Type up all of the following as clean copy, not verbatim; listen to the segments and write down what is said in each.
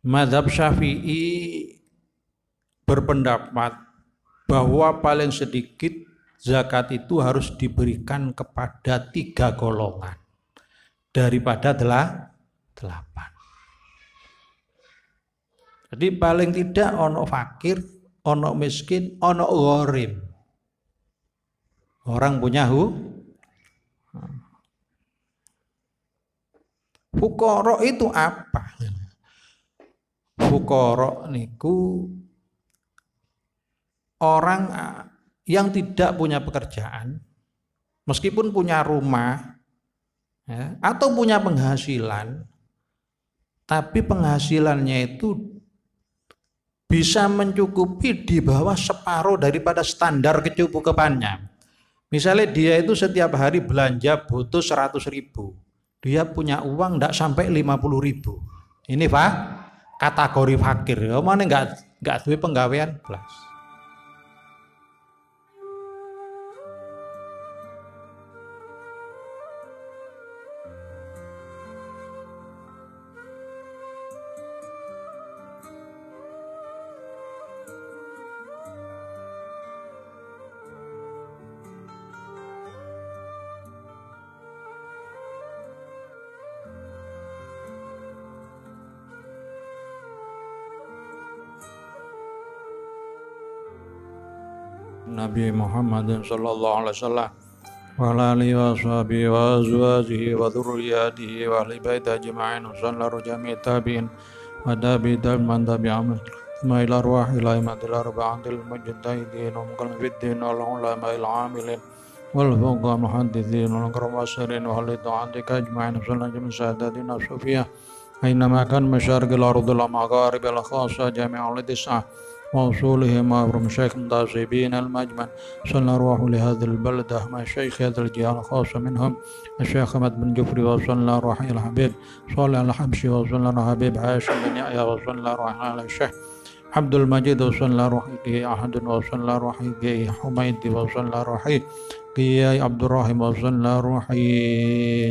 Mazhab Syafi'i berpendapat bahwa paling sedikit zakat itu harus diberikan kepada 3 golongan daripada 8. Jadi paling tidak ono fakir, ono miskin, ono gharim. Orang punya fuqara itu apa? Fuqara niku orang yang tidak punya pekerjaan, meskipun punya rumah ya, atau punya penghasilan, tapi penghasilannya itu bisa mencukupi di bawah separuh daripada standar kecukupannya. Misalnya dia itu setiap hari belanja butuh 100.000, dia punya uang tidak sampai 50.000. Ini Pak, kategori fakir. Mana nggak duwe penggawean plus. Nabi Muhammad sallallahu alaihi wasallam wa ala alihi wa sahbihi wa azwajihi wa dzurriyyatihi wa ahli baitihi ajma'in wa sallallahu jami'i tabi'in wa tabi'in man tabi'ahum thumma ila arwahi la imadil arba'atil mujtahidin wa muqallidin wal ulama al 'amilin wal fuqaha muhaddithin wal qurrasirin wa ahli ta'atika ajma'in wa sallallahu jami'i sadatina sufiyah aynama kan masyarqil ardil magharib al khassa jami'al tis'ah ووصولهم وأمر مشايخ متعصبين المجمع صلى روح لهذه البلدة مع الشيخ هذا الجهة الخاصة منهم الشيخ أحمد بن جفري وصلى روح الحبيب صلى على الحبشي وصلى الحبيب هاشم بن يحيى وصلى روح على الشيخ عبد المجيد وصلى روحه أحد وصلى روحه حميد وصلى روحه قياي عبد الرحيم وصلى روحي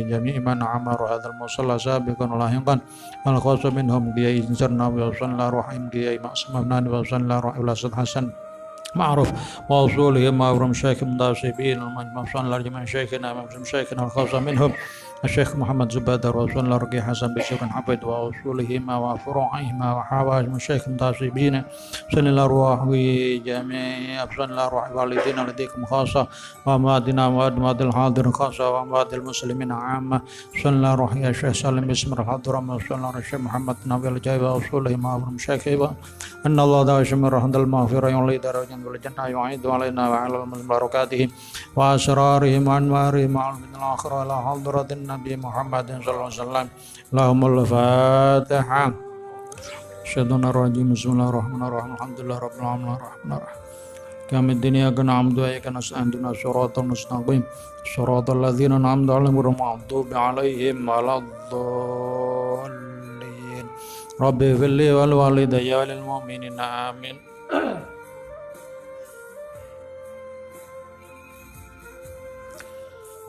جميع من عمر هذا المصلى سابقا ولاحقا الخاص منهم قياي زرناوي وصلى روحهم قياي معصم ابناني وصلى روحي الأسد حسن معروف ووصولهم وأبرم شيخ مداسبين المجمع صلى جميع شيخنا ومسلم شيخنا الخاص منهم الشيخ محمد زبادر وصلى رقي حسن بشير حفظ ووصولهما وفروعهما وحواشم الشيخ مداسبين صلى الله روح جميع صلى الله روح والدينا لديكم خاصة وأمواتنا وأموات الحاضر خاصة وأموات المسلمين عامة صلى الله روح يا شيخ سالم باسم الحاضر وصلى الله الشيخ محمد نبي الجايب ووصولهما وأبرم شيخ أن الله دعا شمر رحمة المغفرة يولي درجة والجنة يعيد علينا وعلى بركاته وأسرارهم وأنوارهم وعلم الآخرة إلى حضرة النبي محمد صلى الله عليه وسلم اللهم الفاتحة الشيطان الرجيم بسم الله الرحمن الرحيم الحمد لله رب العالمين الرحمن الرحيم كم الدنيا كنا عمد وإياك نستعين صراط المستقيم صراط الذين أنعمت عليهم غير المغضوب عليهم ولا الضالين رب اغفر لي ولوالدي وللمؤمنين آمين.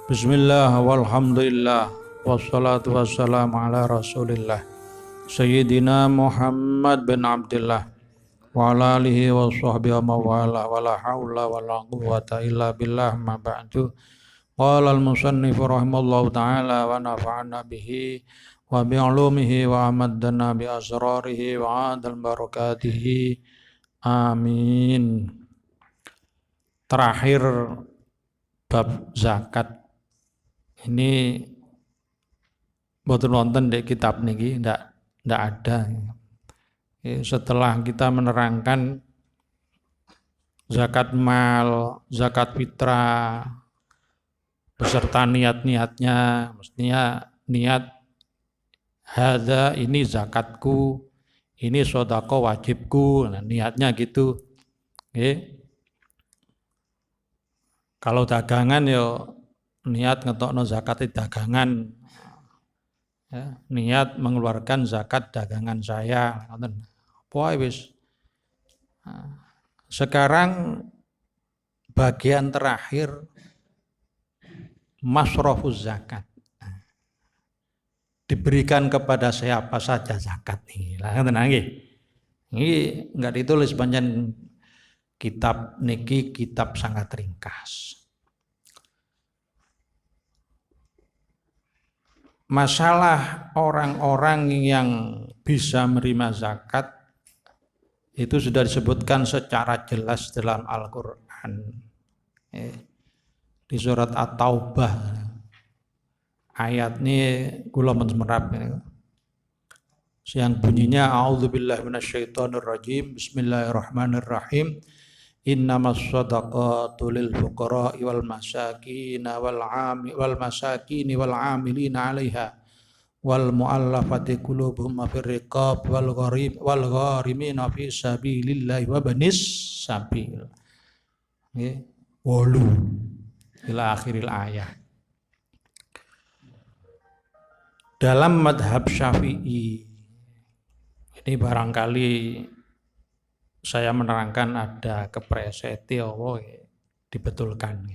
Bismillah walhamdulillah wassalatu wassalamu ala rasulillah Sayyidina Muhammad bin Abdullah wa ala alihi wa sahbihi wa mawala wa la hawla wa la quwwata illa billah ma ba'du. Qala al-musannif rahimallahu ta'ala wa nafa'ana bihi wa bi'ulumihi wa amaddana bi asrarihi wa adal barakatihi amin. Terakhir bab zakat ini mboten wonten di kitab niki, ndak ada. Setelah kita menerangkan zakat mal, zakat fitrah beserta niat-niatnya, mestinya niat hadza ini zakatku, ini sedekah wajibku, nah, niatnya gitu. Kalau dagangan ya niat ngetokno zakat dagangan, ya, niat mengeluarkan zakat dagangan saya. Pokoke wis. Sekarang bagian terakhir masrofuz zakat. diberikan kepada siapa saja zakat nih. Lah tenang nggih. Ini enggak ditulis panjang kitab niki kitab sangat ringkas. Masalah orang-orang yang bisa menerima zakat itu sudah disebutkan secara jelas dalam Al-Quran. Di surat At-Taubah ayat ini kula mensemerap yang bunyinya a'udzubillahi minasyaitonirrajim bismillahirrahmanirrahim innamas shadaqatu lil fuqara'i wal masakin wal 'amilina 'alaiha wal mu'allafati qulubuhum fir riqab wal gharimina fi sabilillahi wa banis sabil. Nggih, 8 ila akhiril ayat. Dalam madhab Syafi'i ini barangkali saya menerangkan ada kepreset dibetulkan.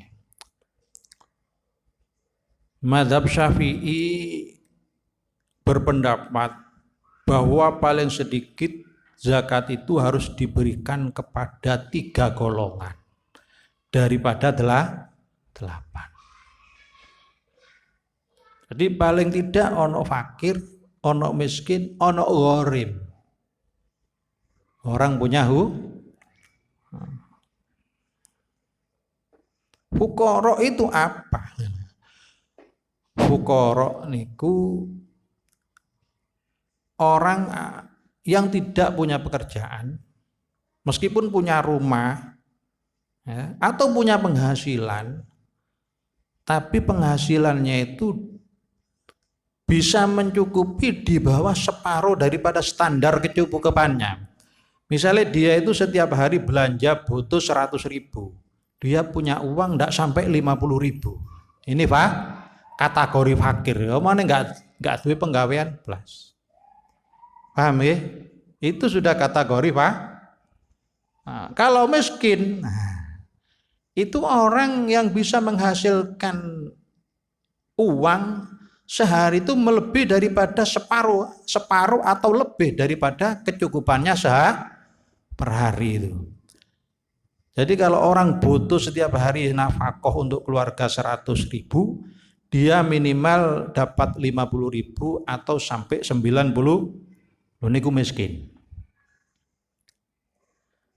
Madhab Syafi'i berpendapat bahwa paling sedikit zakat itu harus diberikan kepada 3 golongan daripada 8. Jadi paling tidak ono fakir, ono miskin, ono gharim. Orang punya fuqara itu apa? Fuqara niku orang yang tidak punya pekerjaan, meskipun punya rumah ya, atau punya penghasilan, tapi penghasilannya itu bisa mencukupi di bawah separuh daripada standar kecukupannya. Misalnya dia itu setiap hari belanja butuh 100.000, dia punya uang tidak sampai 50.000. Ini Pak, kategori fakir. Mana nggak duwe penggawean plus. Paham ya? Itu sudah kategori Pak. Nah, kalau miskin, itu orang yang bisa menghasilkan uang sehari itu melebihi daripada separuh atau lebih daripada kecukupannya per hari itu. Jadi kalau orang butuh setiap hari nafkah untuk keluarga 100.000, dia minimal dapat 50.000 atau sampai 90. Niku miskin.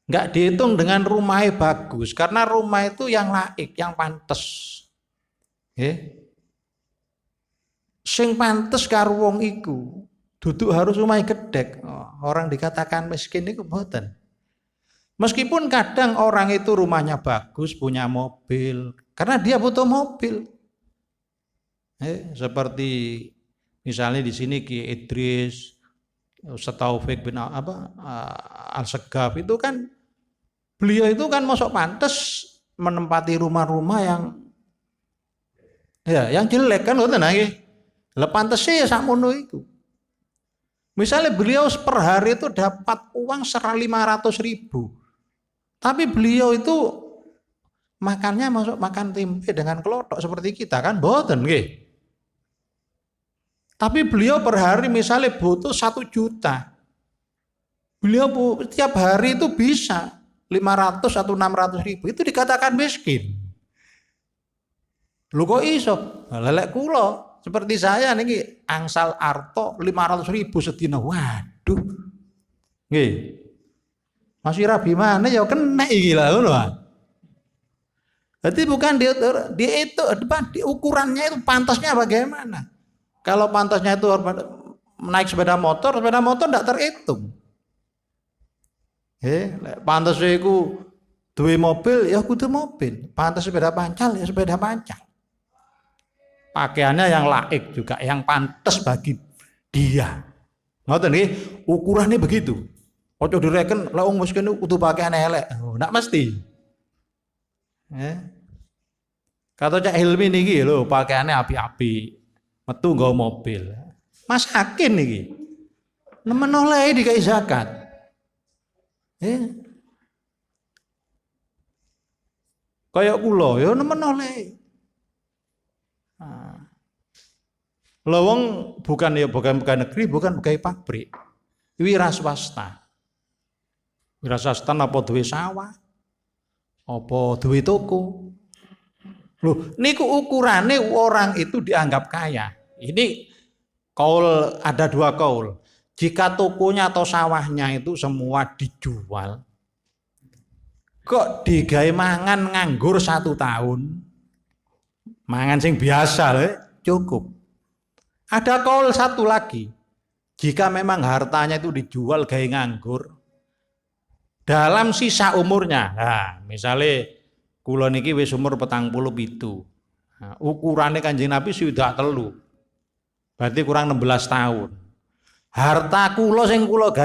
Enggak dihitung dengan rumahnya bagus, karena rumah itu yang laik, yang pantes. Sing pantes karo wong iku duduk harus rumah gedek. Orang dikatakan miskin itu mboten. Meskipun kadang orang itu rumahnya bagus, punya mobil, karena dia butuh mobil. Seperti misalnya di sini Ki Idris, Ustaz Taufik bin Al-Segaf itu kan beliau itu kan masuk pantes menempati rumah-rumah yang jelek kan ngoten nggih. Lah pantese ya sakmono iku. Misalnya beliau per hari itu dapat uang 500.000. Tapi beliau itu makannya masuk makan tempe dengan kelotok seperti kita kan mboten nggih. Tapi beliau per hari misalnya butuh 1 juta. Beliau setiap hari itu bisa 500 atau 600.000. Itu dikatakan miskin. Lho kok iso? Lelek kula seperti saya niki angsal arto 500.000 sedina. Waduh. Nggih. Masih rabi mana ya kena iki lah ngono. Berarti bukan dia itu ukurannya itu pantasnya bagaimana? Kalau pantasnya itu naik sepeda motor tidak terhitung. Pantasnya itu duwe mobil ya kudu mobil. Pantas sepeda pancal ya sepeda pancal. Pakaiannya yang laik juga, yang pantas bagi dia. Ngoten nggih, ukurannya begitu. Ojo direken lah wong miskin kudu pakaian elek. Ndak mesti. Kata Cak Hilmi niki lho, pakaiannya api-api. Metu nggawa mobil. Masakin niki. Nemen oleh dikai zakat. Kayak kula ya nemen oleh. Lho wong bukan pegawai negeri, bukan pegawai pabrik. Wira swasta. Wira swasta apa duwe sawah? Apa duwe toko? Loh, niku ukurane orang itu dianggap kaya. Ini ada dua kaul. Jika tokonya atau sawahnya itu semua dijual, kok digawe mangan nganggur 1 tahun? Mangan sing biasa cukup. Ada kaul satu lagi. Jika memang hartanya itu dijual gawe nganggur, dalam sisa umurnya, nah misalnya kula niki wis umur 47. Nah, ukurannya Kanjeng Nabi sudah telu. Berarti kurang 16 tahun. Harta kula sing kula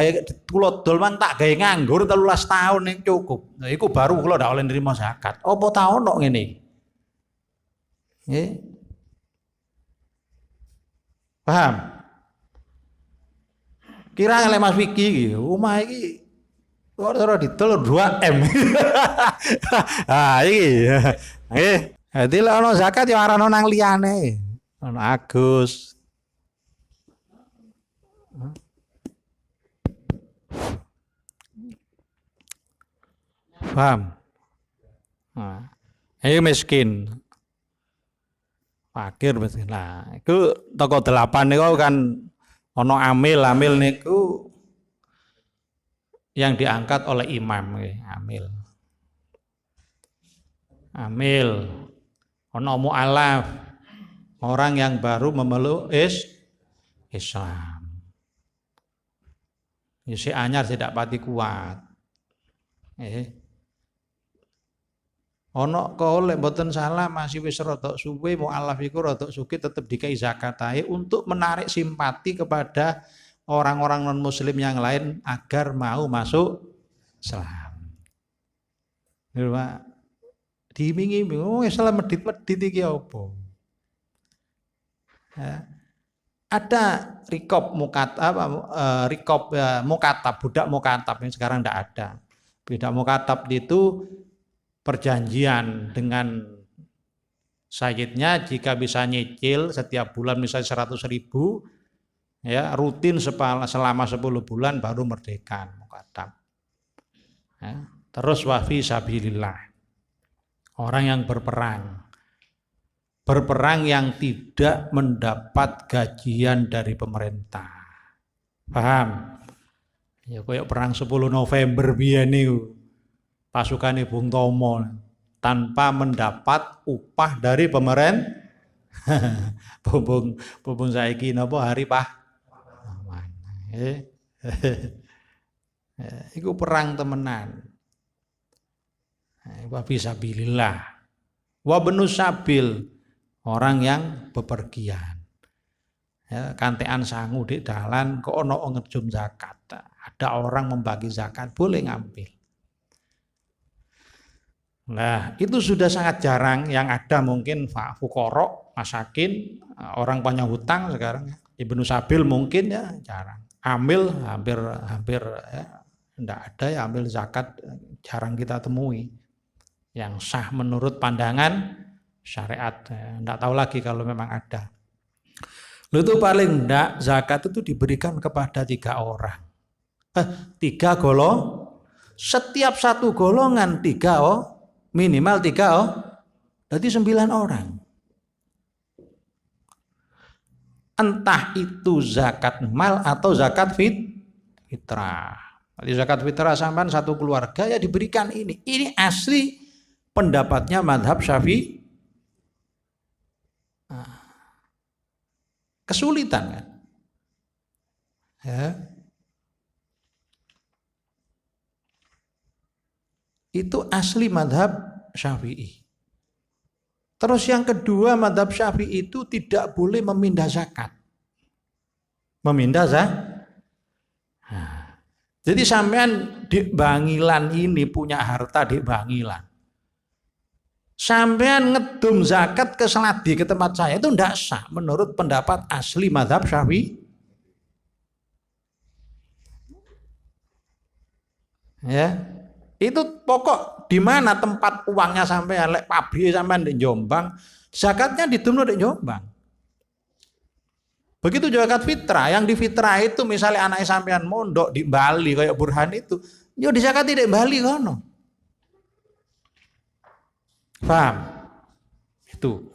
dol mang tak gawe nganggur 13 tahun ning cukup. Nah iku baru kula ndak oleh nrimo zakat. Apa ta ono ngene? Nggih. Paham? Kira oleh Mas Wiki iki, omah iki ora didol 2M. Ah iki. Nggih. Dadi lek ana zakat ya ora ono nang liyane. Ono Agus. Paham? Nah, ini miskin. Fakir miskin. Nah, itu toko 8 niku kan ono amil niku yang diangkat oleh imam, amil. Amil. Ono mu'alaf. Orang yang baru memeluk Islam. Si anyar tidak pati kuat. Ono kaul lek mboten salah masih wis rada suwe mualaf iku rada sugih tetep dikai zakat ae untuk menarik simpati kepada orang-orang non muslim yang lain agar mau masuk Islam. Pak diiming-iming, oh Islam medit-medit iki apa? Ya. Ada mukatab, budak mukatab yang sekarang tidak ada. Budak mukatab itu perjanjian dengan sayyidnya jika bisa nyicil setiap bulan misalnya 100.000 ya rutin selama 10 bulan baru merdeka mukatab. Ya. Terus wafi sabilillah, orang yang berperang yang tidak mendapat gajian dari pemerintah. Paham? Ya kayak perang 10 November biyen niku. Pasukan Bung Tomo tanpa mendapat upah dari pemerintah. Bubung saiki napa hari pahlawan. Iku perang temenan. Wa fisabilillah. Wa benus sabil, orang yang bepergian. Ya, kantean sangu di dalan kok ono ngejum zakat. Ada orang membagi zakat, boleh ngambil. Nah, itu sudah sangat jarang. Yang ada mungkin fuqara, masakin, orang punya hutang sekarang. Ibnu Sabil mungkin ya jarang. Amil hampir ya enggak ada ya, ambil zakat jarang kita temui. Yang sah menurut pandangan syariat. Enggak tahu lagi kalau memang ada. Lalu itu paling enggak zakat itu diberikan kepada 3 orang. 3 golongan. Setiap satu golongan 3 minimal 3 berarti 9 orang. Entah itu zakat mal atau zakat fitrah. Jadi zakat fitrah sampean satu keluarga ya diberikan ini. Ini asli pendapatnya mazhab Syafi'i. Kesulitan kan? Ya. Itu asli mazhab Syafi'i. Terus yang kedua, mazhab Syafi'i itu tidak boleh memindah zakat. Memindah zakat. Nah, jadi sampean di Bangilan ini punya harta di Bangilan. Sampean ngedum zakat ke Seladi ke tempat saya itu tidak sah menurut pendapat asli mazhab Syafi'i. Ya. Itu pokok di mana tempat uangnya sampean, lek pabrik sampean di Jombang, zakatnya ditumno di Jombang. Begitu juga zakat fitrah, yang di fitrah itu misalnya anak sampean mondok di Bali kayak Burhan itu, yo di zakat tidak Bali kono. Paham? Itu.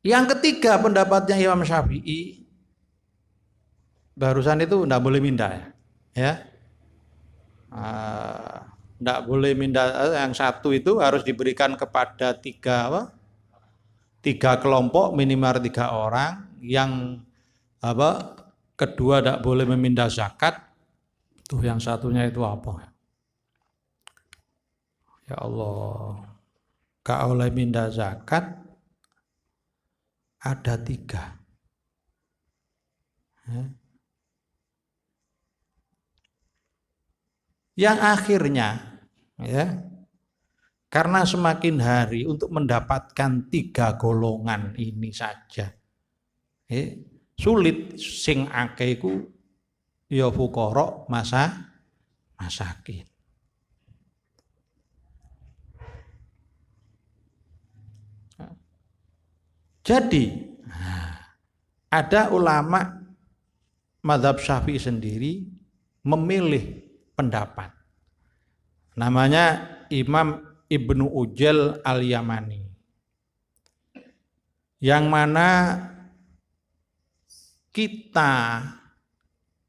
Yang ketiga pendapatnya Imam Syafi'i, barusan itu enggak boleh mindah ya. Ya. Enggak boleh mindah, yang satu itu harus diberikan kepada tiga kelompok minimal 3 orang, yang kedua tidak boleh memindah zakat. Tuh yang satunya itu apa? Ya Allah, gak boleh mindah zakat ada 3. Yang akhirnya ya, karena semakin hari untuk mendapatkan 3 golongan ini saja sulit, sing akeh iku ya fuqara masakin. Jadi ada ulama mazhab Syafi'i sendiri memilih pendapat, namanya Imam Ibnu Ujal Al-Yamani, yang mana kita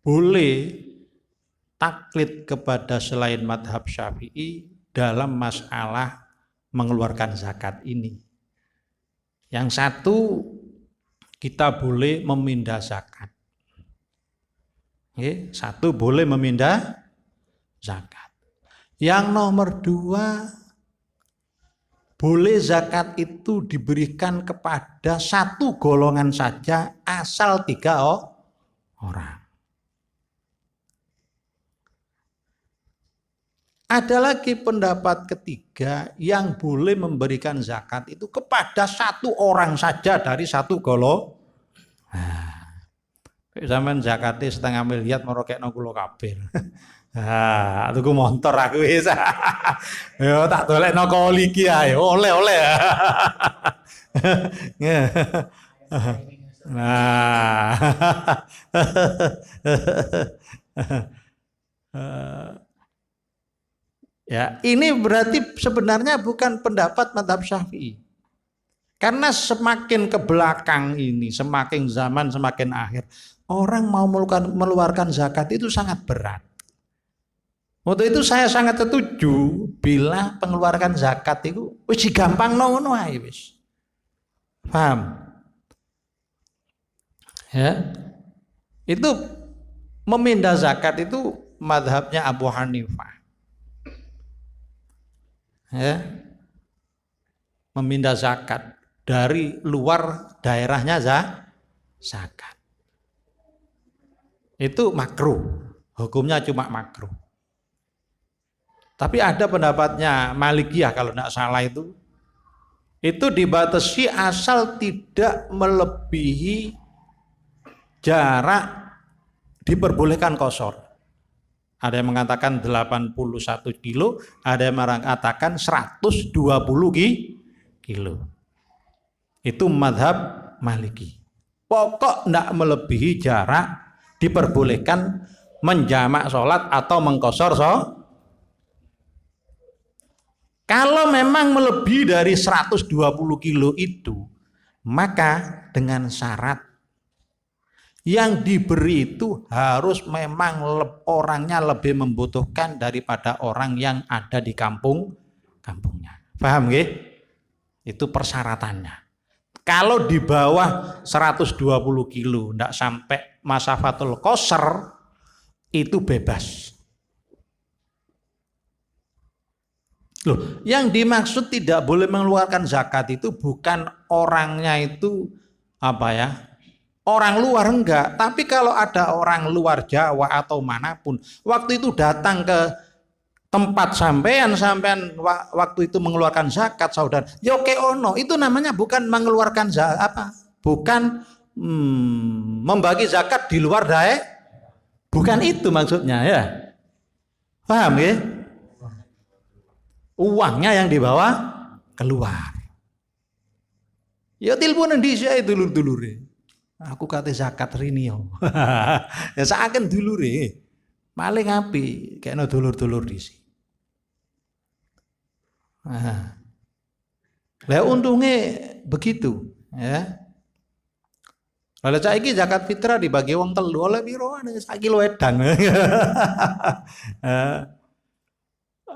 boleh taklid kepada selain madhab Syafi'i dalam masalah mengeluarkan zakat ini. Yang satu, kita boleh memindah zakat. Satu, boleh memindah zakat. Yang nomor 2, boleh zakat itu diberikan kepada 1 golongan saja asal 3 orang. Ada lagi pendapat ketiga yang boleh memberikan zakat itu kepada 1 orang saja dari 1 golongan. Zaman zakatnya 0,5 miliar merokekno kula kabeh. Tuku motor aku wis. Yo tak dolekno koli iki ae, oleh. Ya, ini berarti sebenarnya bukan pendapat mazhab Syafi'i. Karena semakin ke belakang ini, semakin zaman semakin akhir, orang mau mengeluarkan zakat itu sangat berat. Waktu itu saya sangat setuju bila pengeluaran zakat itu wis gampang ngono ae wis. Paham? Ya. Itu memindah zakat itu mazhabnya Abu Hanifah. Ya. Memindah zakat dari luar daerahnya zakat. Itu makruh. Hukumnya cuma makruh. Tapi ada pendapatnya Malikiyah kalau tidak salah itu dibatasi asal tidak melebihi jarak diperbolehkan qashar. Ada yang mengatakan 81 kilo, ada yang mengatakan 120 kilo. Itu mazhab Maliki. Pokok tidak melebihi jarak diperbolehkan menjamak sholat atau mengqashar Kalau memang melebihi dari 120 kilo itu, maka dengan syarat yang diberi itu harus memang orangnya lebih membutuhkan daripada orang yang ada di kampungnya. Paham nggih? Itu persyaratannya. Kalau di bawah 120 kilo, tidak sampai masafatul qashar, itu bebas. Loh, yang dimaksud tidak boleh mengeluarkan zakat itu bukan orangnya itu orang luar, enggak. Tapi kalau ada orang luar Jawa atau manapun, waktu itu datang ke tempat sampean waktu itu mengeluarkan zakat, saudara, ya oke ono, itu namanya bukan mengeluarkan zakat, bukan membagi zakat di luar daerah, bukan itu maksudnya ya. Paham ya? Uangnya yang dibawa keluar. Ya telepon Indonesia itu dulur-dulure. Aku kate zakat rini yo. Ya saken dulure. Paling apik kena dulur-dulur dhisik. Nah, lah untungnya begitu, ya. Kalau saiki zakat fitrah dibagi wong telu oleh piro saiki lu edan.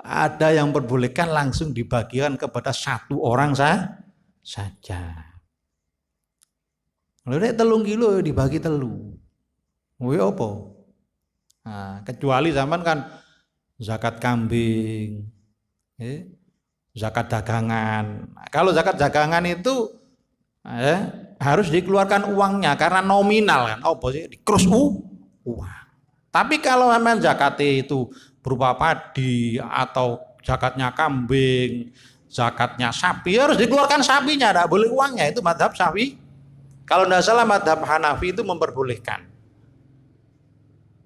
Ada yang perbolehkan langsung dibagikan kepada satu orang saja. Lalu 3 kilo dibagi telu. Kuwi apa? Nah, kecuali zaman kan zakat kambing, zakat dagangan. Kalau zakat dagangan itu harus dikeluarkan uangnya karena nominal kan. Apa sih? Dikrus uang. Tapi kalau memang zakatnya itu berupa padi atau zakatnya kambing, zakatnya sapi, harus dikeluarkan sapinya, tidak boleh uangnya. Itu mazhab Syafi'i. Kalau tidak salah mazhab Hanafi itu memperbolehkan.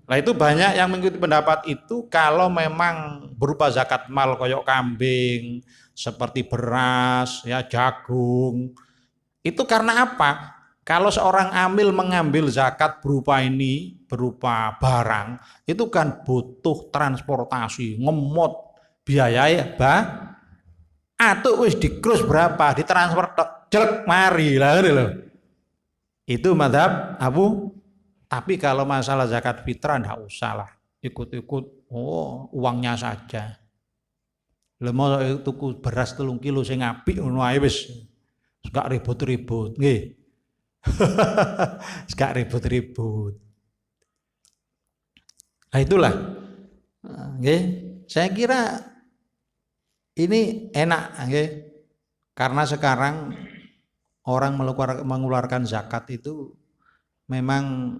Nah itu banyak yang mengikuti pendapat itu kalau memang berupa zakat mal koyok kambing, seperti beras, ya jagung. Itu karena apa? Kalau seorang amil mengambil zakat berupa ini, berupa barang, itu kan butuh transportasi, ngemot, biaya atau wis dikrus berapa, ditransfer jelek mari lah gitu loh. Itu mazhab Abu. Tapi kalau masalah zakat fitrah enggak usah lah, ikut-ikut uangnya saja. Lemah tuku beras 3 kilo sing apik ngono ae wis. Gak ribut-ribut, nggih. Gak ribut-ribut. Nah itulah, nggih. Saya kira ini enak, nggih. Karena sekarang orang mengeluarkan zakat itu memang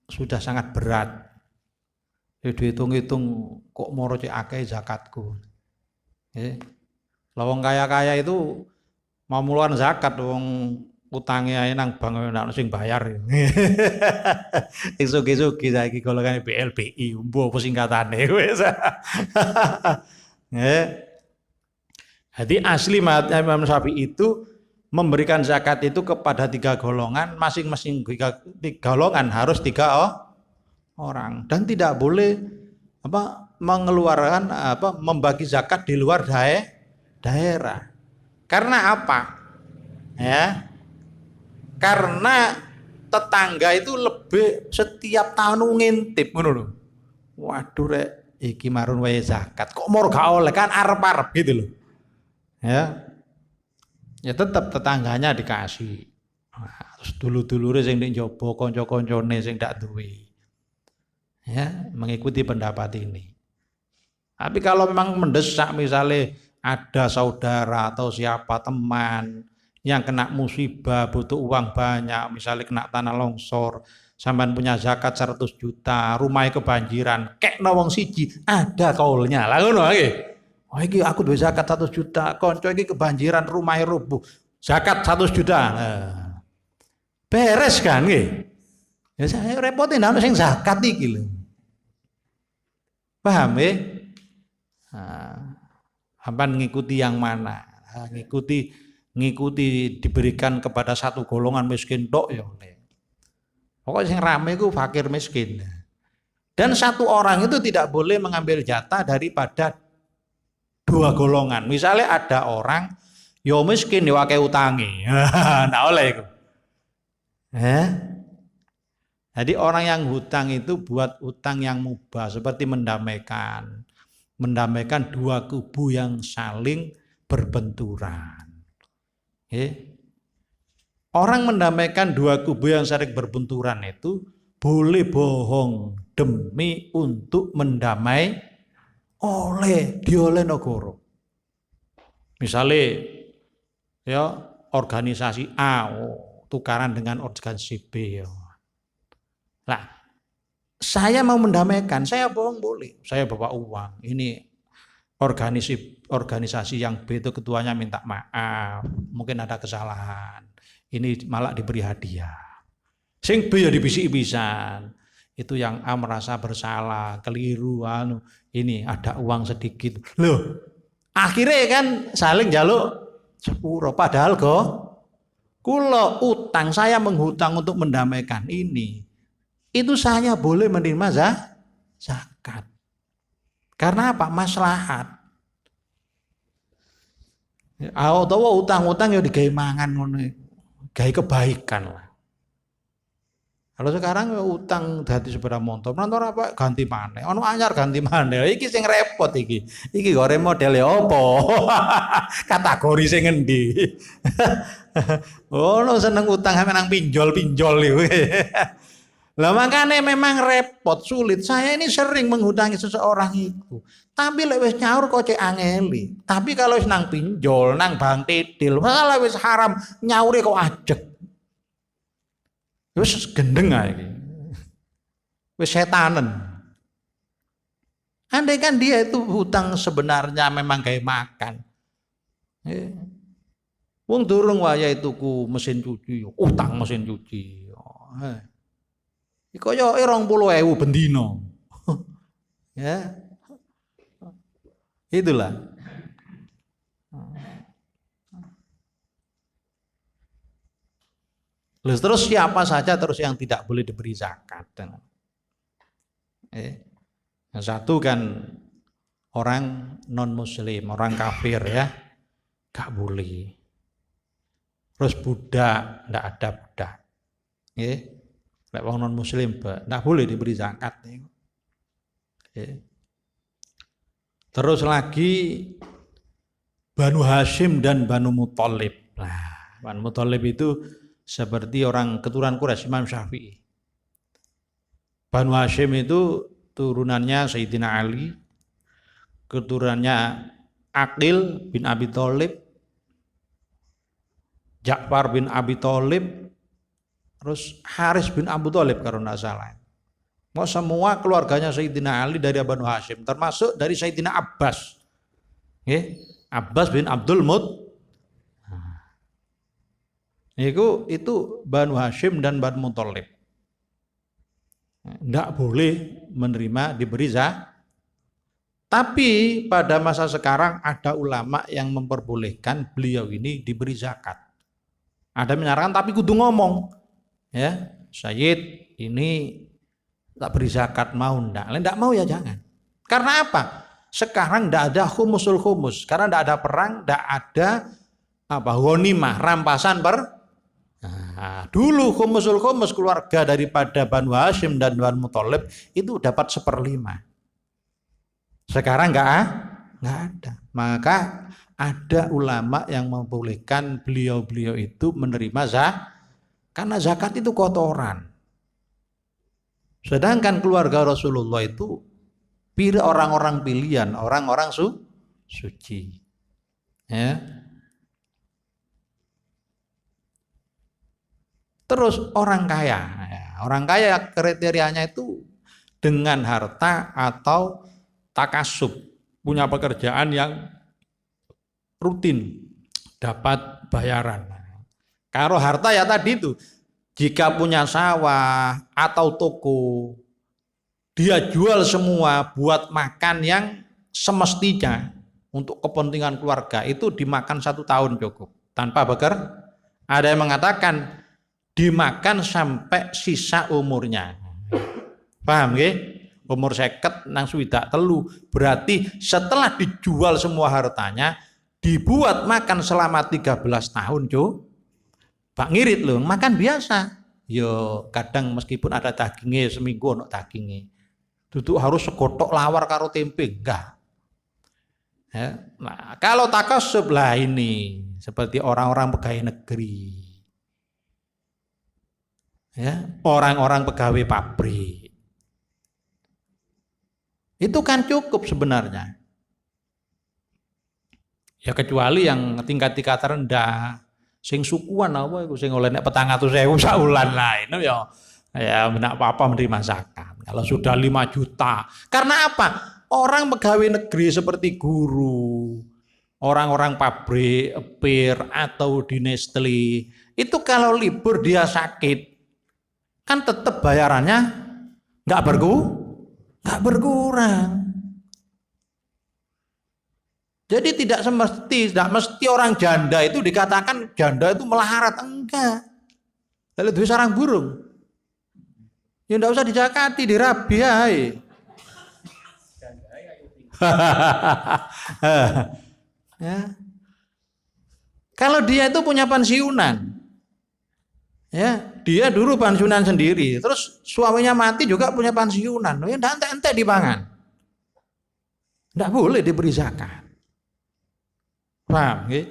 sudah sangat berat. Dihitung-hitung kok moro cek akeh zakatku. Nggih. Lawang kaya-kaya itu mau muluan zakat wong utangnya ae nang bank ndak sing bayar. Esuk-esuk saiki golongane BLBI, mbuh apa singkatane wis. Jadi asli mazhab Imam Syafi'i itu memberikan zakat itu kepada 3 golongan, masing-masing 3 golongan harus 3 orang dan tidak boleh mengeluarkan membagi zakat di luar daerah. Karena apa? Ya. Karena tetangga itu lebih setiap tahun ngintip ngono lho. Waduh rek iki marun wae zakat. Kok moro gak oleh kan arep-arep gitu loh. Ya. Ya tetap tetangganya dikasih. Nah, terus dulu-dulure sing ning njaba kanca-kancane sing ndak duwe. Ya, mengikuti pendapat ini. Tapi kalau memang mendesak misalnya ada saudara atau siapa teman yang kena musibah butuh uang banyak, misalnya kena tanah longsor, sampean punya zakat 100 juta, rumahnya kebanjiran, kekno wong siji, ada kaulnya. Lah ngono nggih. Oh iki aku duwe zakat 100 juta, kanca iki kebanjiran rumahnya rubuh. Zakat 100 juta. Beres kan nggih. Ya saya repotin ana sing zakat iki lho. Paham nggih? Hampan ngikuti yang mana? Ngikuti diberikan kepada satu golongan miskin tok ya. Pokoknya yang rame itu fakir miskin. Dan satu orang itu tidak boleh mengambil jatah daripada 2 golongan. Misalnya ada orang yo miskin yo akeh utangi. Ndak oleh itu. Jadi orang yang hutang itu buat utang yang mubah seperti mendamaikan 2 kubu yang saling berbenturan. Orang mendamaikan 2 kubu yang saling berbenturan itu boleh bohong demi untuk mendamai dioleh negara. Misalnya ya organisasi A tukaran dengan organisasi B ya. Lah saya mau mendamaikan, saya bohong boleh. Saya bawa uang. Ini organisasi yang B itu ketuanya minta maaf, mungkin ada kesalahan. Ini malah diberi hadiah. Sing B ya dibisik-bisan. Itu yang A merasa bersalah, keliru ini ada uang sedikit. Loh, akhirnya kan saling jaluk sepuro padahal Kula utang, saya menghutang untuk mendamaikan ini. Itu saya boleh menerima zakat. Karena apa? Maslahat. Utawa utang-utang ya digawe mangan ngono. Gawe kebaikan lah. Kalau sekarang ya utang dadi sepeda motor apa ganti maneh. Ono anyar ganti maneh. Iki sing repot iki. Iki gore modele opo? Kategori sing ngendi? Ono seneng utang sampe nang pinjol-pinjol iki. Lah makanya memang repot, sulit. Saya ini sering menghutangi seseorang itu. Tapi lek wis nyaur kok cek angeli. Tapi kalau wis nang pinjol, nang bank titil, malah wis haram, nyaure kok ajeg. Wis gendeng ae iki. Wis setanen. Andai kan dia itu hutang sebenarnya memang kayak makan. Wong durung wayahe tuku mesin cuci, utang mesin cuci. Kaya 20.000 bendino. Ya. Itulah. Terus siapa saja terus yang tidak boleh diberi zakat. Yang satu kan orang non muslim, orang kafir ya. Gak boleh. Terus budak, enggak ada budak. Lek wong non muslim ndak boleh diberi zakat. Terus lagi Banu Hashim dan Banu Muthalib. Nah, Banu Muthalib itu seperti orang keturunan Quraisy Imam Syafi'i. Banu Hashim itu turunannya Sayyidina Ali, keturunannya Aqil bin Abi Thalib, Ja'far bin Abi Thalib, terus Haris bin Abu Thalib kalau tidak salah. Mau semua keluarganya Sayyidina Ali dari Banu Hashim, termasuk dari Sayyidina Abbas. Abbas bin Abdul Muttalib. Itu Banu Hashim dan Banu Muttalib. Tidak boleh menerima diberi zakat. Tapi pada masa sekarang ada ulama yang memperbolehkan beliau ini diberi zakat. Ada menyarankan tapi kudu ngomong. Ya, Sayyid ini tak beri zakat mau enggak mau ya jangan. Karena apa? Sekarang enggak ada khumusul khumus, karena enggak ada perang, enggak ada ghanimah, rampasan dulu khumusul khumus keluarga daripada Banu Hashim dan Banu Muthalib itu dapat 1/5. Sekarang enggak ada. Maka ada ulama yang membolehkan beliau-beliau itu menerima zakat. Karena zakat itu kotoran. Sedangkan keluarga Rasulullah itu orang-orang pilihan, orang-orang suci. Ya. Terus orang kaya kriterianya itu dengan harta atau takasub, punya pekerjaan yang rutin, dapat bayaran. Kalau harta ya tadi itu, jika punya sawah atau toko, dia jual semua buat makan yang semestinya untuk kepentingan keluarga, itu dimakan 1 tahun cukup tanpa bekerja. Ada yang mengatakan dimakan sampai sisa umurnya. Paham nggih? Umur 50 nang 63, berarti setelah dijual semua hartanya, dibuat makan selama 13 tahun, Cuk. Pak ngirit loh, makan biasa. Yo kadang meskipun ada dagingnya seminggu ono dagingnya. Duduk harus segotok lawar karo tempe, enggak. Ya. Nah, kalau takasub lah ini seperti orang-orang pegawai negeri. Ya, orang-orang pegawai pabrik. Itu kan cukup sebenarnya. Ya kecuali yang tingkat rendah. Sing sukuan apa iku sing oleh nek 400.000 sak wulan lah itu ya ndak apa-apa menerima zakat. Kalau sudah 5 juta. Karena apa? Orang pegawai negeri seperti guru, orang-orang pabrik, pir atau di Nestle, itu kalau libur dia sakit, kan tetap bayarannya enggak berkurang. Jadi tidak mesti orang janda itu dikatakan janda itu melarat, enggak. Lalu duwe sarang burung. Ya enggak usah dijakati, dirabi ae. Ya. Kalau dia itu punya pensiunan, ya dia dulu pensiunan sendiri, terus suaminya mati juga punya pensiunan, ya ente dipangan, tidak boleh diberi zakat, paham? Ya?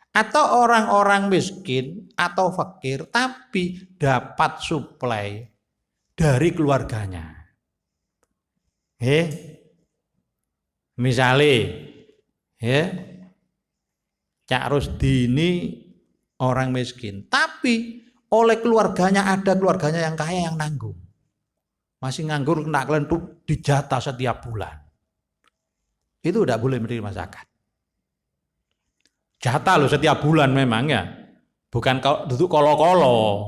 Atau orang-orang miskin atau fakir tapi dapat suplai dari keluarganya, misalnya, Cak Rusdi ini orang miskin, tapi oleh keluarganya ada keluarganya yang kaya yang nanggung, masih nganggur kena kelentuk dijatah setiap bulan, itu tidak boleh menerima zakat. Jatah loh setiap bulan memang ya, bukan duduk kolo-kolo,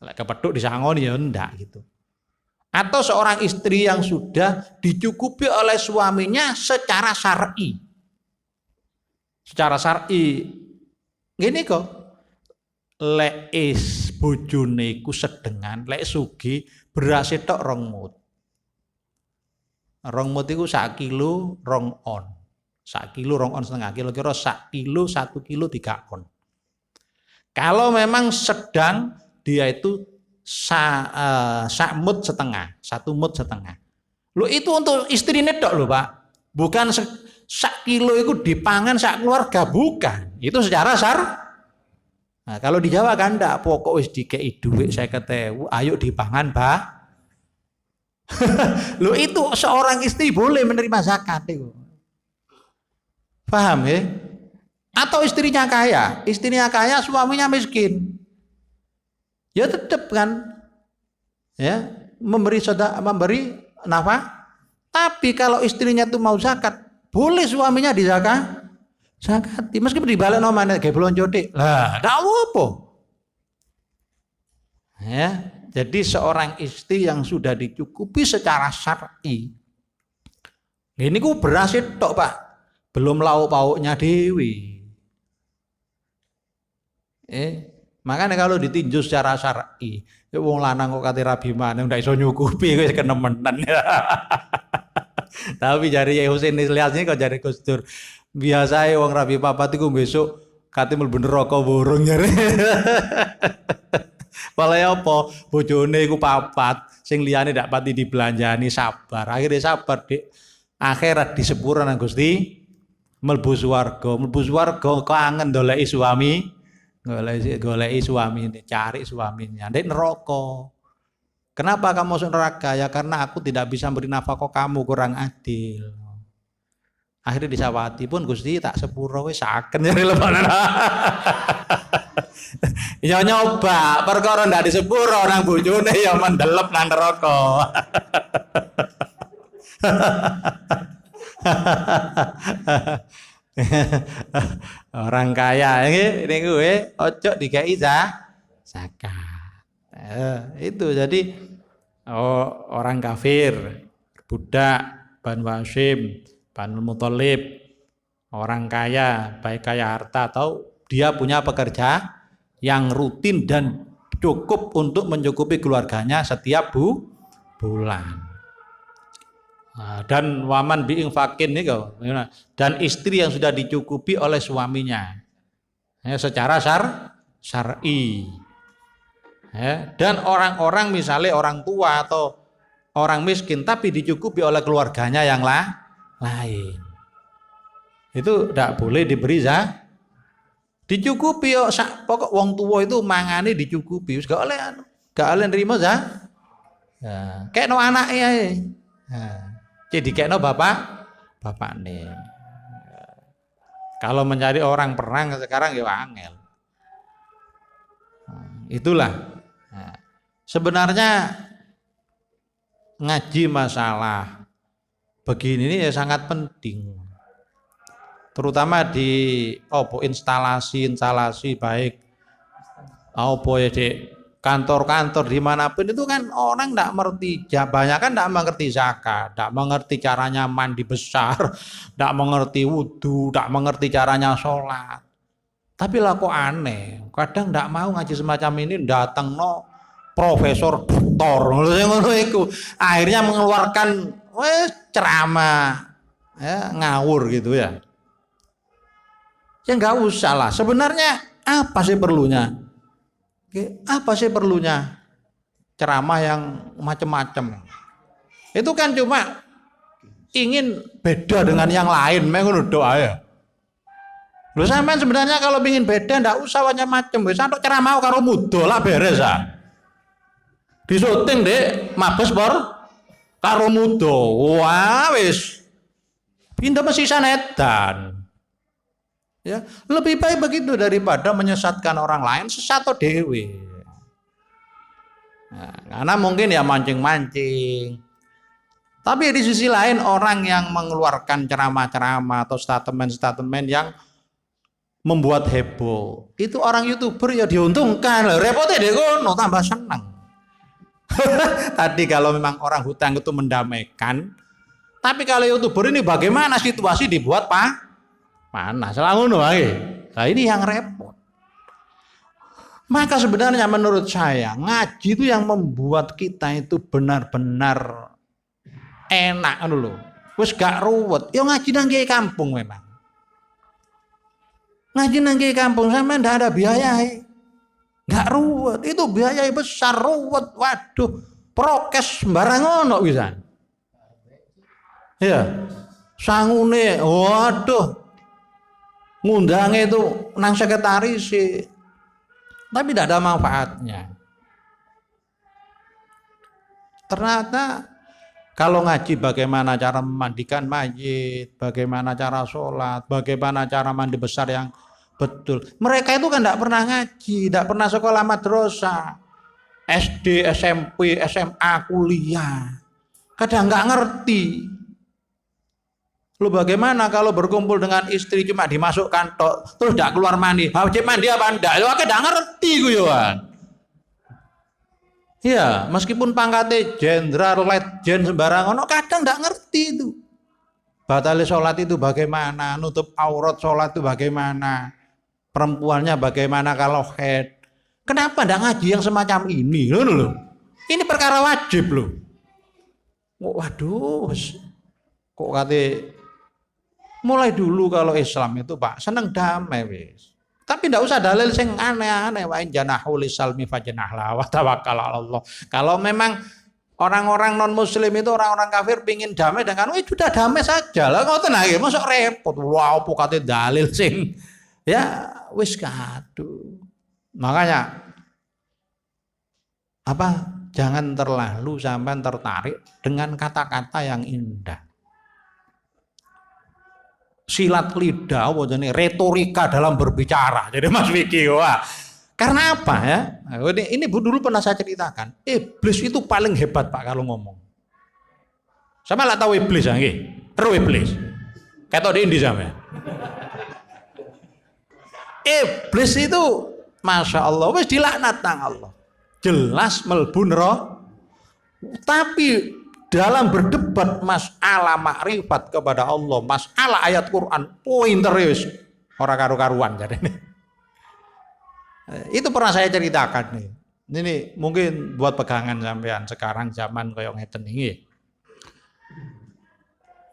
kepeduk disangoni ya enggak gitu. Atau seorang istri yang sudah dicukupi oleh suaminya secara syar'i. Secara syar'i gini kok, lek is bojone iku sedengan, lek sugih beras tok 2 mut. 2 mut iku 1 kilo 2 on. 1 kilo 2 on setengah, kira-kira 1 kilo 1 kilo 3 on. Kalau memang sedang dia itu sak mut setengah, 1 mut setengah. Lo itu untuk istri nedok loh Pak, bukan 1 kilo itu dipangan sak keluarga, bukan. Itu secara Nah, kalau di Jawa kan ndak, pokok wis dikei dhuwit 50.000, ayo dipangan Pak. Lo itu seorang istri boleh menerima zakat itu. Paham ya? Atau istrinya kaya suaminya miskin. Ya tetap kan, ya memberi nafkah. Tapi kalau istrinya itu mau zakat, boleh suaminya zakati, meskipun dibalik nomane kayak belanja dik. Lah, ndak apa. Ya, jadi seorang istri yang sudah dicukupi secara syar'i. Ini ku beras tok, Pak. Belum lauk pauknya dewi. Makanya kalau ditinjau secara syar'i, wong lanang kok kate rabi maneh ndak iso nyukupi wis kenemenan. Tapi jari Husain Ilyas ini kok jari Gus Dur, biasae wong rabi papat iku besok kate mlebu neraka burung jare. Pale apa? Bojone iku 4, sing liyane ndak pati dibelanjani, sabar. Akhirnya sabar, Dik. Akhirat di sepura nang Gusti, mlebu swarga kangen doleki suami, goleki suamine, cari suaminya. Ndek neraka. Kenapa kamu masuk neraka? Ya karena aku tidak bisa beri nafkah kamu, kurang adil. Akhirnya disawati pun Gusti tak sepuro wis saken ya lebaran. Ya nyoba, perkara ndak disepuro nang bojone ya mendelep nang neraka. Orang kaya ini gue ojo dikai zakat. Itu jadi orang kafir, budak, Banu Hashim, Banu Muthalib, orang kaya, baik kaya harta atau dia punya pekerja yang rutin dan cukup untuk mencukupi keluarganya setiap bulan. Dan waman biing fakin nih kau, dan istri yang sudah dicukupi oleh suaminya ya, secara syar'i ya. Dan orang-orang misalnya orang tua atau orang miskin tapi dicukupi oleh keluarganya yang lain, itu tidak boleh diberi dicukupi yo, pokok wong tua itu mangane dicukupi, gak oleh nerima ya. Kayak no anaknya ya. Jadi kayaknya bapak nih. Kalau mencari orang perang sekarang ya angel. Itulah. Sebenarnya ngaji masalah begini ini ya sangat penting. Terutama di instalasi baik apa ya kantor-kantor dimanapun itu kan orang tidak mengerti, banyak kan tidak mengerti zakat, tidak mengerti caranya mandi besar, tidak mengerti wudhu, tidak mengerti caranya sholat. Tapi lah kok aneh, kadang tidak mau ngaji semacam ini, datang no profesor doktor, akhirnya mengeluarkan ceramah ya, ngawur gitu ya. Ya nggak usah lah. Sebenarnya apa sih perlunya? Apa sih perlunya ceramah yang macam-macam? Itu kan cuma ingin beda dengan yang lain, menurut doa ya. Lho sampean sebenarnya kalau ingin beda ndak usah macam-macam, wis antuk ceramah karo mudo lah beres ah. Disuting Dek, Mabes Por karo mudo. Wah wis. Pindah mesti sanedan. Ya, lebih baik begitu daripada menyesatkan orang lain, sesat dewe. Nah, karena mungkin ya mancing-mancing. Tapi di sisi lain orang yang mengeluarkan ceramah-ceramah atau statement-statement yang membuat heboh, itu orang YouTuber ya diuntungkan. Repotnya deh kono tambah senang. Tadi kalau memang orang hutang itu mendamaikan, tapi kalau YouTuber ini bagaimana situasi dibuat panas, selalu nah ini yang repot. Maka sebenarnya menurut saya ngaji itu yang membuat kita itu benar-benar enak dulu. Wes gak ruwet. Yo ngaji nang kampung memang. Ngaji nang kampung sama ndak ada biaya. Gak ruwet. Itu biaya besar ruwet. Waduh, prokes sembarang ono pisan. Ya. Sangune, waduh. Ngundangnya itu nang sekretaris sih, tapi tidak ada manfaatnya. Ternyata kalau ngaji bagaimana cara memandikan mayit, bagaimana cara sholat, bagaimana cara mandi besar yang betul. Mereka itu kan tidak pernah ngaji, tidak pernah sekolah madrasah, SD, SMP, SMA, kuliah. Kadang nggak ngerti. Lu bagaimana kalau berkumpul dengan istri cuma dimasukkan tok, terus tidak keluar mandi? Wajib mandi apa enggak? Lu tidak ngerti guyon. Ya, meskipun pangkatnya jenderal, letjen sembarangan, kadang tidak ngerti itu. Batal sholat itu bagaimana? Nutup aurat sholat itu bagaimana? Perempuannya bagaimana kalau haid? Kenapa tidak ngaji yang semacam ini? Loh. Ini perkara wajib loh. Waduh, kok kata mulai dulu kalau Islam itu Pak seneng damai wis. Tapi ndak usah dalil sing aneh-aneh wa janahu lisalmi fajnahla wa tawakkal Allah. Kalau memang orang-orang non muslim itu orang-orang kafir pingin damai dengan sudah damai saja lah ngoten ae mosok repot. Wow pokate dalil sing ya wis kadu. Makanya apa? Jangan terlalu sampai tertarik dengan kata-kata yang indah. Silat lidah, retorika dalam berbicara. Jadi Mas Vicky, wah. Karena apa ya? Ini dulu pernah saya ceritakan. Iblis itu paling hebat Pak kalau ngomong. Sama lah tahu iblis ya, terus iblis. Kayak di Indi sama. Iblis itu, masya Allah, wes dilaknat nang Allah. Jelas melbu neraka. Tapi dalam berdebat masalah makrifat kepada Allah, masalah ayat Quran, pointer wis ora karu-karuan jadi ini. Itu pernah saya ceritakan nih. Ini mungkin buat pegangan sampean sekarang zaman koyo ngeten iki.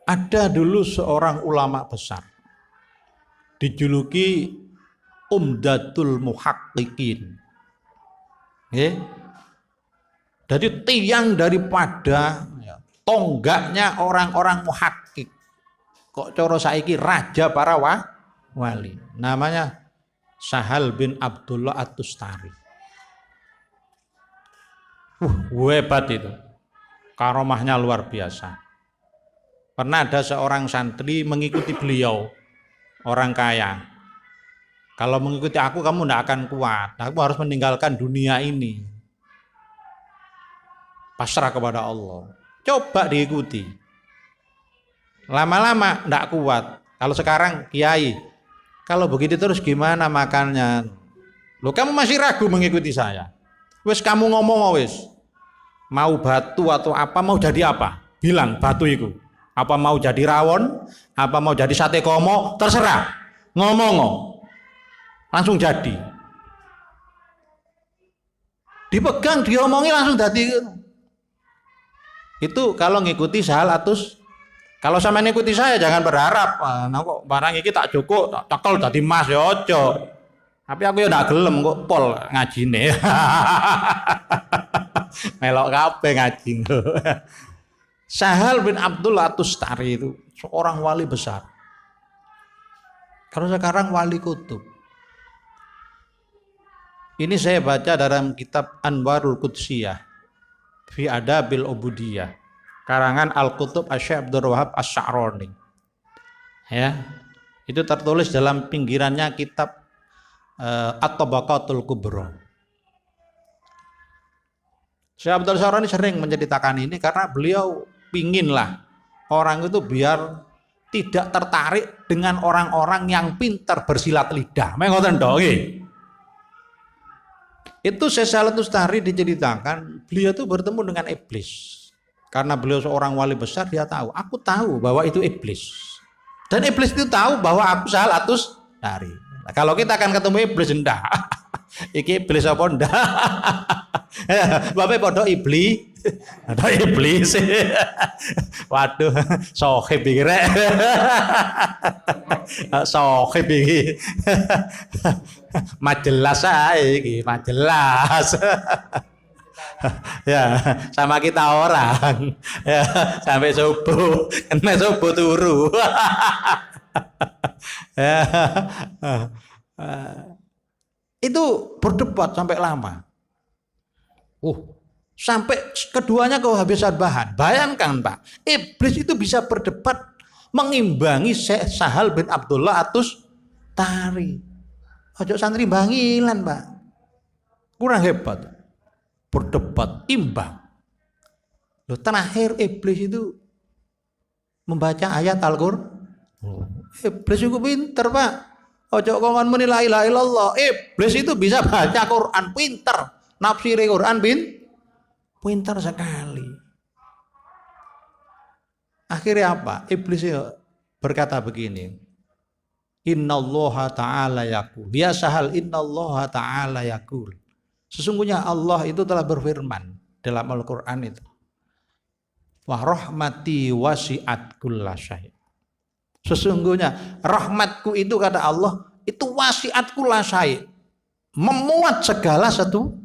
Ada dulu seorang ulama besar dijuluki Umdatul Muhaqqiqin. Nggih. Jadi tiang daripada tonggaknya orang-orang muhakkik. Kok coro saiki raja para wali. Namanya Sahal bin Abdullah At-Tustari. Hebat itu. Karomahnya luar biasa. Pernah ada seorang santri mengikuti beliau, orang kaya. Kalau mengikuti aku kamu tidak akan kuat. Aku harus meninggalkan dunia ini. Pasrah kepada Allah. Coba diikuti. Lama-lama tidak kuat. Kalau sekarang kiai, kalau begitu terus gimana makannya? Loh kamu masih ragu mengikuti saya? Wis kamu ngomong wis. Mau batu atau apa, mau jadi apa? Bilang batu itu. Apa mau jadi rawon, apa mau jadi sate komo, terserah. Ngomong. Langsung jadi. Dipegang, diomongi langsung jadi. Itu kalau ngikuti Sahal Atus. Kalau sama ngikuti saya jangan berharap, nah kok barang iki tak cukup, tak tekel dadi emas ya ojo. Tapi aku ya ndak gelem kok pol ngajine. Melok kabeh ngaji. Sahal bin Abdullah At-Tustari itu seorang wali besar. Kalau sekarang wali kutub. Ini saya baca dalam kitab Anwarul Qudsiyah fi Adabil Ubudiyah, karangan Al-Kutub Asy-Syaikh Abdul Wahab Asy-Sya'rani. Ya. Itu tertulis dalam pinggirannya kitab At-Tabaqatul Kubra. Syekh Abdul Sya'rani sering menceritakan ini karena beliau pinginlah orang itu biar tidak tertarik dengan orang-orang yang pintar bersilat lidah. Mengoten to nggih. Itu Syekh Sahal Tustari diceritakan beliau itu bertemu dengan iblis. Karena beliau seorang wali besar, dia tahu, aku tahu bahwa itu iblis. Dan iblis itu tahu bahwa aku Sahal Tustari. Nah, kalau kita akan ketemu iblis ndak. Iki iblis apa ndak? Bapak podo iblis. Ada iblis. Waduh, sohib iki rek. Sohib iki. Majelas ae iki, majelas. Ya, sama kita orang. Ya, sampai subuh, kena subuh turu. Ya. Itu berdebat sampai lama. Sampai keduanya kehabisan bahan. Bayangkan Pak, iblis itu bisa berdebat mengimbangi Syekh Sahal bin Abdullah At-Tustari. Ojo santri bangilan Pak, kurang hebat. Berdebat imbang. Loh, terakhir iblis itu membaca ayat Al-Qur'an. Iblis itu pinter Pak. Ojo kongon muni la ilaha illallah. Iblis itu bisa baca Quran, pinter. Nafsiri Quran pinter sekali. Akhirnya apa? Iblis berkata begini. Innallaha ta'ala yaqul. Ya Sahal, innallaha ta'ala yaqul. Sesungguhnya Allah itu telah berfirman dalam Al-Qur'an itu. Wa rahmati wasi'at kullasyai. Sesungguhnya rahmatku itu kata Allah itu wasi'at kullasyai. Memuat segala satu.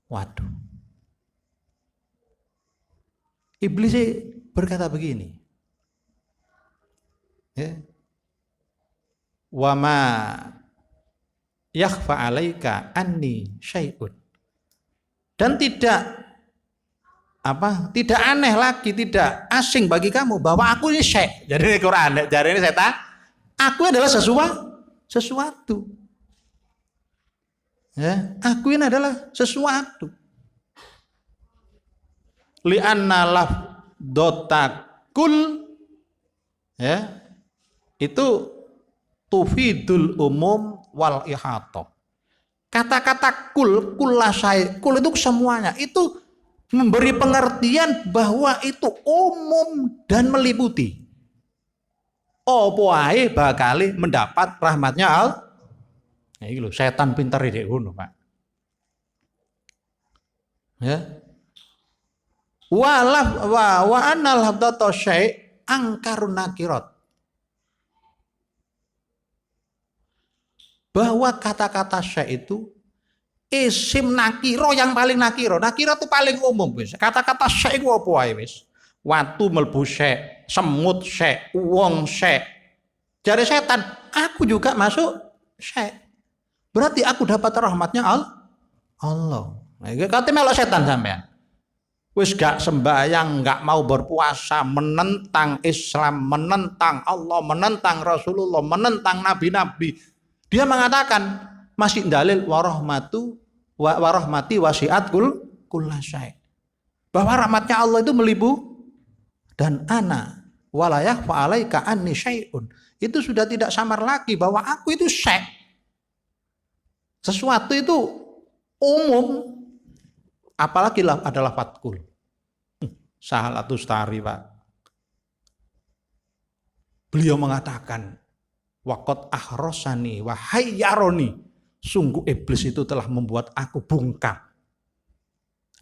Waduh. Iblis berkata begini. Ya. Wa ma yakhfa 'alaika anni syai'un. Dan tidak aneh lagi, tidak asing bagi kamu bahwa aku ini syekh. Jadi ini Quran, jadi ini setan. Aku adalah sesuatu. Ya, aku ini adalah sesuatu. Li'anna lafdotakul, ya, itu tufidul umum wal ihata. Kata-kata kulasai, kul itu semuanya, itu memberi pengertian bahwa itu umum dan meliputi. Apa ae bakal mendapat rahmatnya Allah. Nah, iki lho, setan pinter iki ngono, Pak. Ya. Wa annal habdata syai' angkarun nakirat. Bahwa kata-kata syai' itu isim nakiro yang paling nakiro. Nakiro itu paling umum wis. Kata-kata syai' ku apa wae wis. Watu mlebu syai', semut syai', wong syai'. Jare setan, aku juga masuk syai'. Berarti aku dapat rahmatnya Allah. Nah, iki kate melok setan sampean. Wis gak sembahyang, gak mau berpuasa, menentang Islam, menentang Allah, menentang Rasulullah, menentang nabi-nabi. Dia mengatakan masih dalil warahmati wasiat kullasyai. Bahwa rahmatnya Allah itu melibu dan ana walayah fa'alaika anni syai'un. Itu sudah tidak samar lagi bahwa aku itu syai'. Sesuatu itu umum. Apalagi adalah fatkul. Sahalatus Tari, Pak. Beliau mengatakan, waqad ahrosani wa hayyaroni. Sungguh iblis itu telah membuat aku bungkam.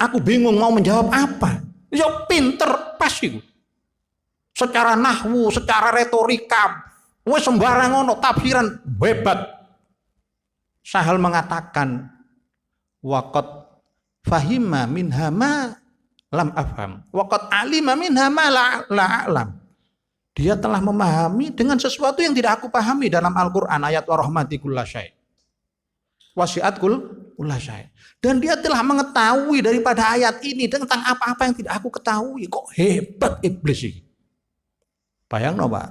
Aku bingung mau menjawab apa. Ya pinter pas itu. Secara nahwu, secara retorika, wes sembarang ono tafsiran hebat. Sahal mengatakan, waqad fahima minha ma lam afham, waqad alima minha ma la alam. Dia telah memahami dengan sesuatu yang tidak aku pahami dalam Al-Quran, ayat wa rahmati kulla syai'. Wasi'at kulla syai'. Dan dia telah mengetahui daripada ayat ini tentang apa-apa yang tidak aku ketahui. Kok hebat iblis ini. Bayang no, Pak.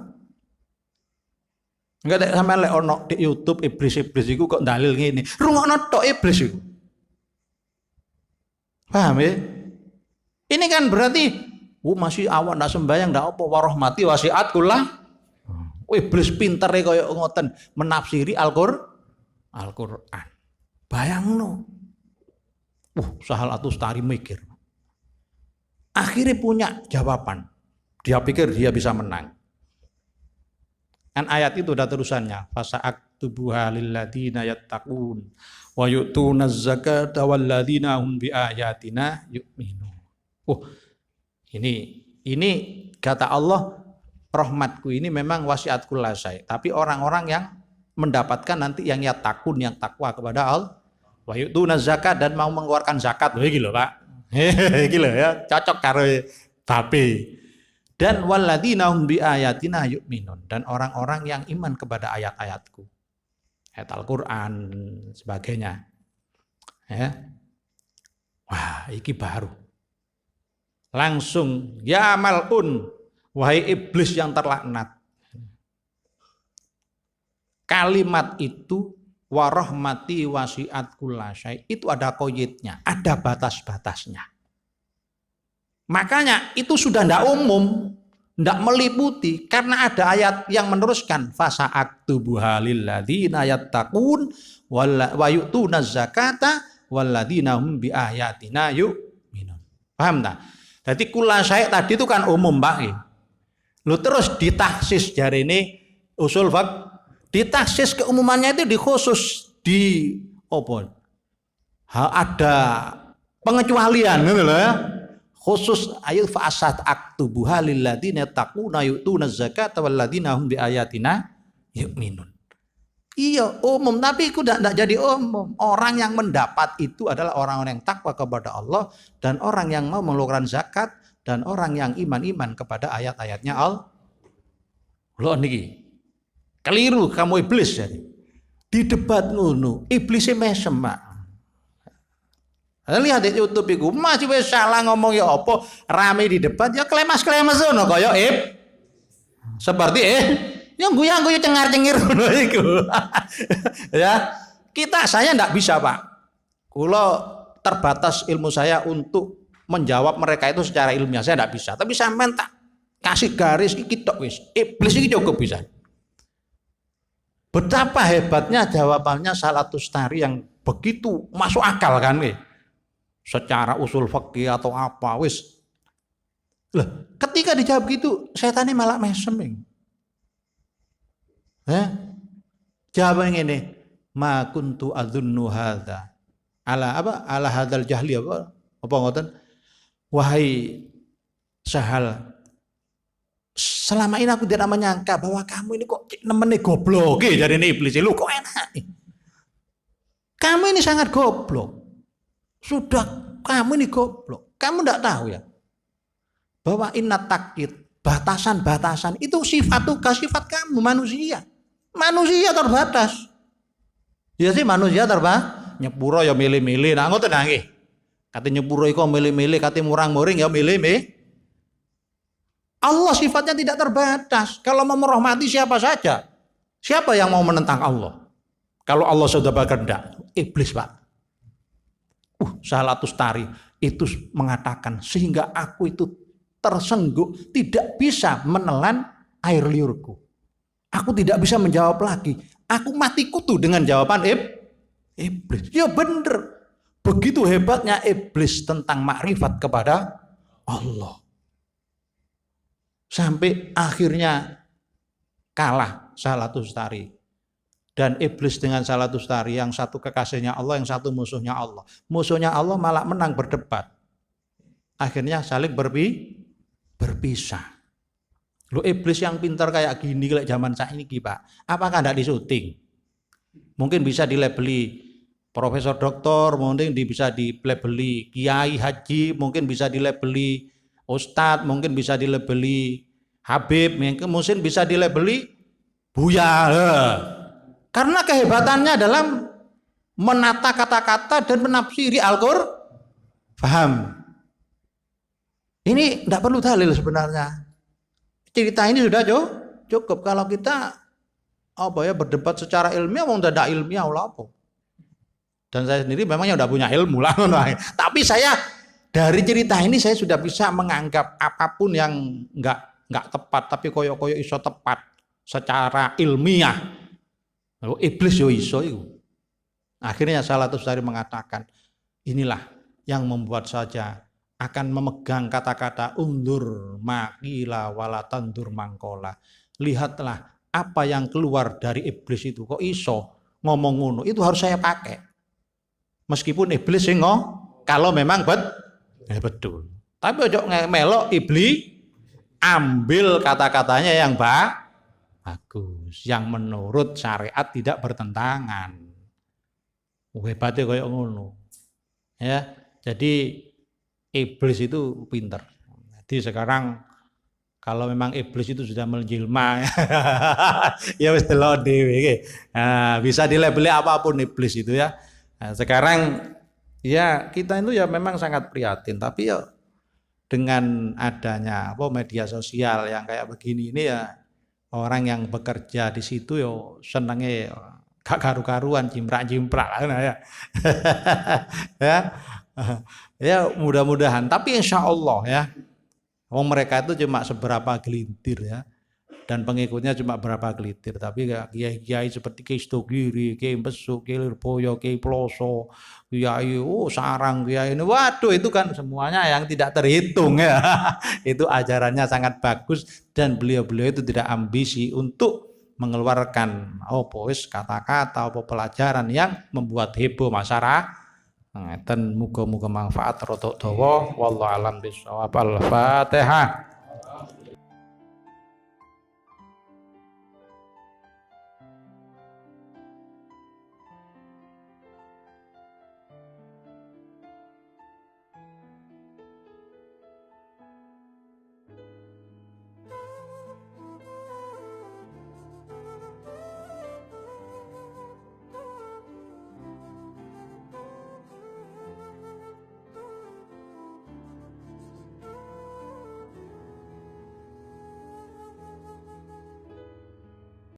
Enggak ada sampai lek ono di YouTube iblis-iblis itu kok dalil ngene. Rungokno tok iblis itu. Paham ya? Ini kan berarti masih awak ndak sembahyang ndak apa warahmati wasiat kula. Iblis pinter kaya ngoten menafsiri Al-Qur'an. Bayangno. Sahalatus Tari mikir. Akhirnya punya jawaban. Dia pikir dia bisa menang. Kan ayat itu udah terusannya. Fasa'aktubuha lilladina yattaqun wa yu'tunaz zakata walladzina hum biayatina yu'minun. Ini kata Allah, rahmatku ini memang wasiat kulasai. Tapi orang-orang yang mendapatkan nanti yang yattaqun, yang takwa kepada Allah, wa yu'tunaz zakat dan mau mengeluarkan zakat. Iki lho, Pak. Iki lho ya, cocok karo bape. Dan walladzina hum biayatina yu'minun, dan orang-orang yang iman kepada ayat-ayatku. Ayat Al-Qur'an sebagainya. Ya. Wah, iki baru. Langsung ya mal'un, wahai iblis yang terlaknat. Kalimat itu warahmati wasiat kullasyai itu ada qayyidnya, ada batas-batasnya. Makanya itu sudah tidak umum, tidak meliputi, karena ada ayat yang meneruskan fasa'aktubuha lilladzina yattaqun wa yu'tunaz zakata walladzina hum biayatina yu'minun. Paham tak? Jadi kulasai tadi itu kan umum, Pak. Lu terus ditaksis jari ini usul faqih, ditaksis keumumannya itu dikhusus di apa? Ada pengecualian gitu loh ya. Khusus ayat fa'asat aktubuha lilladzina taquna yu'tunaz zakata walladzina hum biayatina yu'minun. Iya umum, tapi itu tidak jadi umum. Orang yang mendapat itu adalah orang-orang yang takwa kepada Allah dan orang yang mau mengeluarkan zakat dan orang yang iman-iman kepada ayat-ayatnya Allah. Loh niki keliru kamu iblis jadi. Di debat ngono iblisnya mesem, Pak. Lihat di YouTube itu masih wis salah ngomong ya apa rame di debat ya klemas-klemas ngono kaya seperti yang guyu-guyu cengar-cengir ngono iku. Ya, saya ndak bisa, Pak. Kula terbatas ilmu saya untuk menjawab mereka itu secara ilmiah, saya ndak bisa. Tapi sampean tak kasih garis iki tok wis. Iblis iki cukup bisa. Betapa hebatnya jawabannya Sahalatus Tari yang begitu masuk akal kan secara usul fikih atau apa wis. Lah, ketika dijawab gitu, setannya malah mesem. Jawaban ini, ma kuntu adzunnu hadza. Ala hadzal jahli apa ngoten? Wahai Sahal, selama ini aku tidak menyangka bahwa kamu ini kok nemene goblok jadi ini iblis lu kok enak. Kamu ini sangat goblok. Sudah kamu ini goblok. Kamu tidak tahu ya bahwa inna takkit, batasan-batasan itu sifat kamu manusia. Manusia terbatas. Ya sih manusia terbatas. Nyepuro ya milih-milih. Nah ngoten nggih. Kate nyepuro iku milih-milih, kate murang-muring ya milih-milih. Allah sifatnya tidak terbatas. Kalau mau merahmati siapa saja. Siapa yang mau menentang Allah? Kalau Allah sudah berkehendak, iblis, Pak. Sahalatus Tari itu mengatakan sehingga aku itu tersengguk, tidak bisa menelan air liurku. Aku tidak bisa menjawab lagi. Aku mati kutu dengan jawaban iblis. Ya bener. Begitu hebatnya iblis tentang makrifat kepada Allah. Sampai akhirnya kalah Salatustari. Dan iblis dengan Salatustari, yang satu kekasihnya Allah, yang satu musuhnya Allah. Musuhnya Allah malah menang berdebat. Akhirnya saling berpisah. Lo iblis yang pintar kayak gini kayak zaman saat ini Pak, apakah tidak disuting? Mungkin bisa dilabeli profesor doktor, mungkin bisa dilabeli kiai haji, mungkin bisa dilabeli ustadz, mungkin bisa dilabeli habib, mungkin bisa dilabeli buya. Karena kehebatannya dalam menata kata-kata dan menafsiri Al-Qur'an. Paham? Ini tidak perlu dalil sebenarnya. Cerita ini sudah cukup. Kalau kita berdebat secara ilmiah, mau tidak ilmiah apa? Dan saya sendiri memangnya udah punya ilmu lah. Tapi saya dari cerita ini saya sudah bisa menganggap apapun yang nggak tepat, tapi koyo-koyo iso tepat secara ilmiah. Iblis yo iso itu. Akhirnya Salatustari mengatakan, inilah yang membuat saja akan memegang kata-kata undur makila walatandur mangkola. Lihatlah apa yang keluar dari iblis itu. Kok iso ngomong ngono? Itu harus saya pakai. Meskipun iblis kalau memang betul. Tapi ojo melok iblis ambil kata-katanya yang bagus, yang menurut syariat tidak bertentangan. Hebatnya kayak ngono. Ya, jadi iblis itu pinter. Jadi sekarang kalau memang iblis itu sudah menjelma, ya wis delok dhewe. Nah, bisa dilabeli apapun iblis itu ya. Nah, sekarang ya kita itu ya memang sangat prihatin, tapi ya dengan adanya media sosial yang kayak begini ini ya, orang yang bekerja di situ yo senenge gak karu-karuan, jimprak-jimprak ya. Ya. Ya mudah-mudahan, tapi insya Allah ya, mereka itu cuma seberapa gelintir ya, dan pengikutnya cuma berapa gelintir, tapi kiai-kiai seperti Kiai Stogiri, Kiai Besuk, Kiai Lirboyo, Kiai Ploso, Kiai Sarang, Kiai ini, waduh itu kan semuanya yang tidak terhitung ya. Itu ajarannya sangat bagus dan beliau-beliau itu tidak ambisi untuk mengeluarkan kata-kata pelajaran yang membuat heboh masyarakat. Dan muga-muga manfaat rodok dawa wallahu alam bisawab. Al-Fatihah.